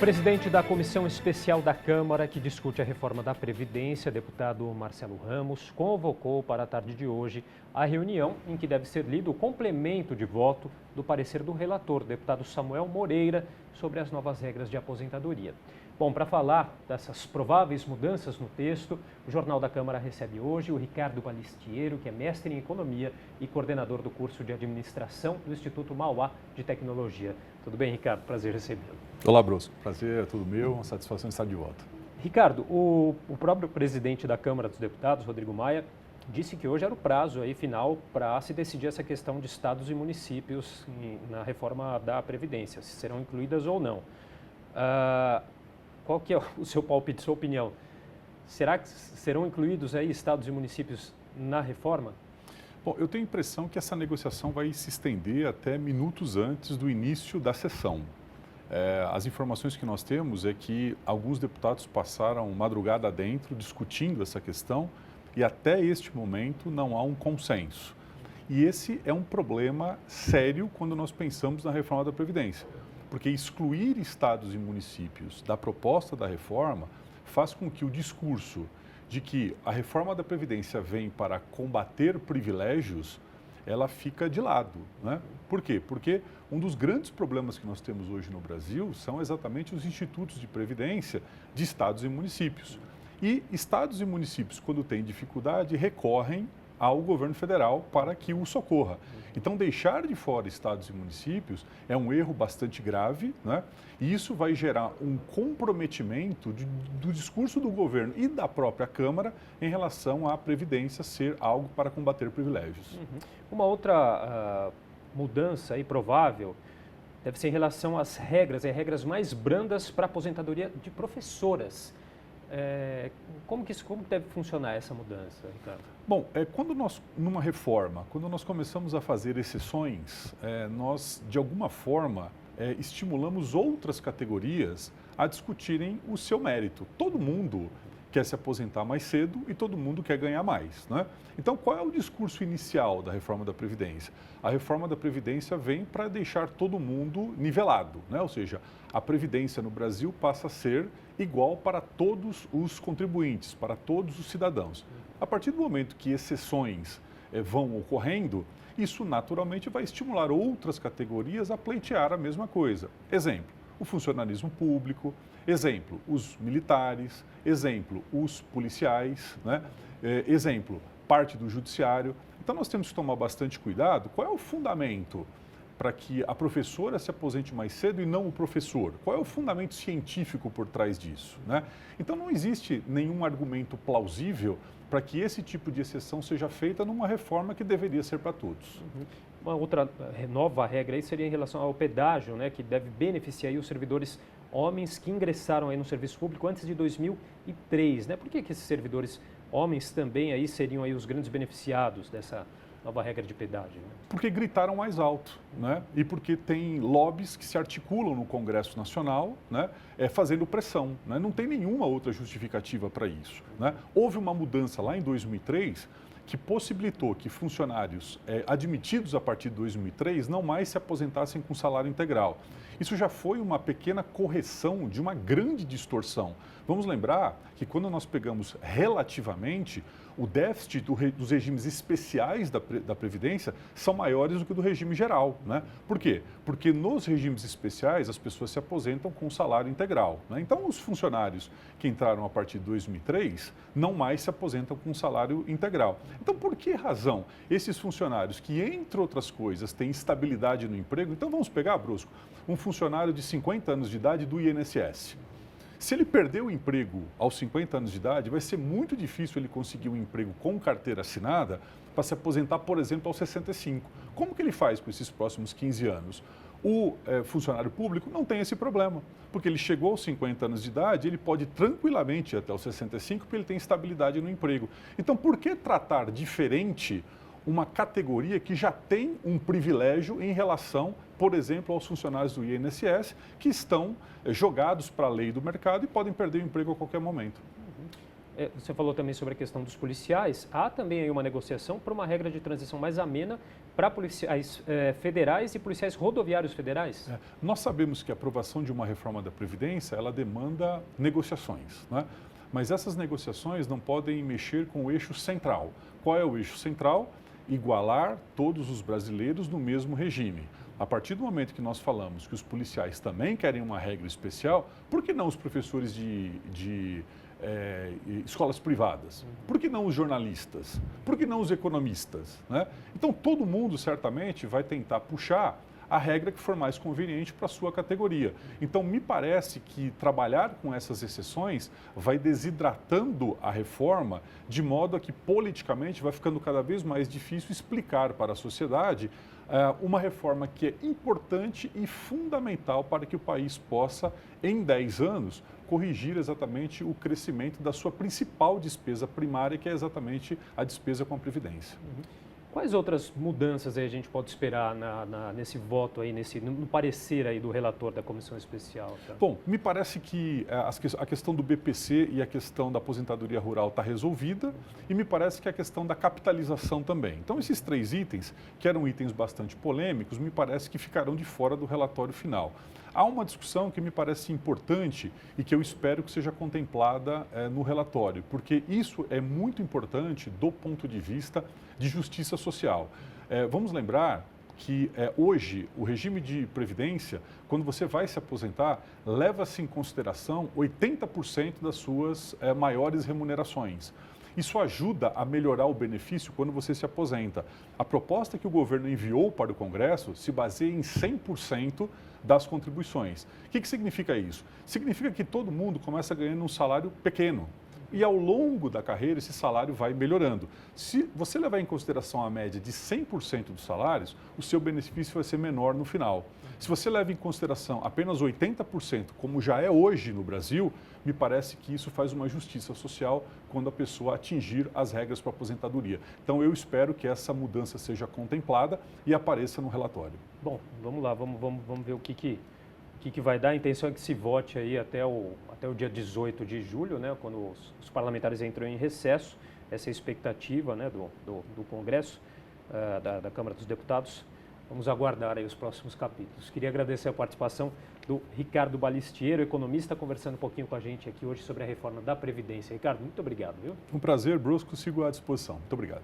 presidente da Comissão Especial da Câmara, que discute a reforma da Previdência, deputado Marcelo Ramos, convocou para a tarde de hoje a reunião em que deve ser lido o complemento de voto do parecer do relator, deputado Samuel Moreira, sobre as novas regras de aposentadoria. Bom, para falar dessas prováveis mudanças no texto, o Jornal da Câmara recebe hoje o Ricardo Balistiero, que é mestre em Economia e coordenador do curso de Administração do Instituto Mauá de Tecnologia. Tudo bem, Ricardo? Prazer recebê-lo. Olá, Brusco. Prazer é tudo meu, uma satisfação estar de volta. Ricardo, o próprio presidente da Câmara dos Deputados, Rodrigo Maia, disse que hoje era o prazo aí final para se decidir essa questão de estados e municípios na reforma da Previdência, se serão incluídas ou não. Qual que é o seu palpite, sua opinião? Será que serão incluídos aí estados e municípios na reforma? Bom, eu tenho a impressão que essa negociação vai se estender até minutos antes do início da sessão. As informações que nós temos é que alguns deputados passaram madrugada adentro discutindo essa questão e até este momento não há um consenso. E esse é um problema sério quando nós pensamos na reforma da Previdência, porque excluir estados e municípios da proposta da reforma faz com que o discurso de que a reforma da Previdência vem para combater privilégios, ela fica de lado, né? Por quê? Porque um dos grandes problemas que nós temos hoje no Brasil são exatamente os institutos de previdência de estados e municípios. E estados e municípios, quando têm dificuldade, recorrem ao governo federal para que o socorra. Então, deixar de fora estados e municípios é um erro bastante grave, né? E isso vai gerar um comprometimento do discurso do governo e da própria Câmara em relação à Previdência ser algo para combater privilégios. Uma outra mudança aí provável deve ser em relação às regras mais brandas para a aposentadoria de professoras. Como deve funcionar essa mudança, Ricardo? Bom, numa reforma, quando nós começamos a fazer exceções, nós, de alguma forma, estimulamos outras categorias a discutirem o seu mérito. Todo mundo quer se aposentar mais cedo e todo mundo quer ganhar mais, né? Então, qual é o discurso inicial da reforma da Previdência? A reforma da Previdência vem para deixar todo mundo nivelado, né? Ou seja, a Previdência no Brasil passa a ser igual para todos os contribuintes, para todos os cidadãos. A partir do momento que exceções vão ocorrendo, isso naturalmente vai estimular outras categorias a pleitear a mesma coisa. Exemplo, o funcionalismo público, exemplo, os militares, exemplo, os policiais, né? Exemplo, parte do judiciário. Então, nós temos que tomar bastante cuidado. Qual é o fundamento para que a professora se aposente mais cedo e não o professor? Qual é o fundamento científico por trás disso, né? Então, não existe nenhum argumento plausível para que esse tipo de exceção seja feita numa reforma que deveria ser para todos. Uma outra nova regra aí seria em relação ao pedágio, né, que deve beneficiar aí os servidores homens que ingressaram aí no serviço público antes de 2003, né? Por que esses servidores homens também aí seriam aí os grandes beneficiados dessa nova regra de pedágio, né? Porque gritaram mais alto, né? E porque tem lobbies que se articulam no Congresso Nacional, né? Fazendo pressão, né? Não tem nenhuma outra justificativa para isso, né? Houve uma mudança lá em 2003 que possibilitou que funcionários admitidos a partir de 2003 não mais se aposentassem com salário integral. Isso já foi uma pequena correção de uma grande distorção. Vamos lembrar que quando nós pegamos relativamente, o déficit dos regimes especiais da Previdência são maiores do que o do regime geral, né? Por quê? Porque nos regimes especiais as pessoas se aposentam com salário integral, né? Então, os funcionários que entraram a partir de 2003 não mais se aposentam com salário integral. Então, por que razão esses funcionários que, entre outras coisas, têm estabilidade no emprego? Então, vamos pegar, Brusco, um funcionário de 50 anos de idade do INSS. Se ele perder o emprego aos 50 anos de idade, vai ser muito difícil ele conseguir um emprego com carteira assinada para se aposentar, por exemplo, aos 65. Como que ele faz com esses próximos 15 anos? O funcionário público não tem esse problema, porque ele chegou aos 50 anos de idade, ele pode tranquilamente ir até os 65, porque ele tem estabilidade no emprego. Então, por que tratar diferente uma categoria que já tem um privilégio em relação, por exemplo, aos funcionários do INSS, que estão jogados para a lei do mercado e podem perder o emprego a qualquer momento? Você falou também sobre a questão dos policiais. Há também aí uma negociação para uma regra de transição mais amena para policiais federais e policiais rodoviários federais? Nós sabemos que a aprovação de uma reforma da Previdência, ela demanda negociações, né? Mas essas negociações não podem mexer com o eixo central. Qual é o eixo central? Igualar todos os brasileiros no mesmo regime. A partir do momento que nós falamos que os policiais também querem uma regra especial, por que não os professores de escolas privadas? Por que não os jornalistas? Por que não os economistas? Né? Então, todo mundo certamente vai tentar puxar a regra que for mais conveniente para a sua categoria. Então, me parece que trabalhar com essas exceções vai desidratando a reforma de modo a que politicamente vai ficando cada vez mais difícil explicar para a sociedade uma reforma que é importante e fundamental para que o país possa, em 10 anos, corrigir exatamente o crescimento da sua principal despesa primária, que é exatamente a despesa com a Previdência. Quais outras mudanças aí a gente pode esperar nesse voto aí, no parecer aí do relator da comissão especial? Tá? Bom, me parece que a questão do BPC e a questão da aposentadoria rural está resolvida e me parece que a questão da capitalização também. Então, esses 3 itens, que eram itens bastante polêmicos, me parece que ficarão de fora do relatório final. Há uma discussão que me parece importante e que eu espero que seja contemplada no relatório, porque isso é muito importante do ponto de vista de justiça social. Vamos lembrar que hoje o regime de previdência, quando você vai se aposentar, leva-se em consideração 80% das suas maiores remunerações. Isso ajuda a melhorar o benefício quando você se aposenta. A proposta que o governo enviou para o Congresso se baseia em 100% das contribuições. O que significa isso? Significa que todo mundo começa ganhando um salário pequeno. E ao longo da carreira esse salário vai melhorando. Se você levar em consideração a média de 100% dos salários, o seu benefício vai ser menor no final. Se você leva em consideração apenas 80%, como já é hoje no Brasil, me parece que isso faz uma justiça social quando a pessoa atingir as regras para aposentadoria. Então eu espero que essa mudança seja contemplada e apareça no relatório. Bom, vamos lá, vamos ver o que vai dar. A intenção é que se vote aí até o dia 18 de julho, né, quando os parlamentares entram em recesso. Essa é a expectativa, né, do Congresso, da Câmara dos Deputados. Vamos aguardar aí os próximos capítulos. Queria agradecer a participação do Ricardo Balistiero, economista, conversando um pouquinho com a gente aqui hoje sobre a reforma da Previdência. Ricardo, muito obrigado, viu? Um prazer, Brusco, sigo à disposição. Muito obrigado.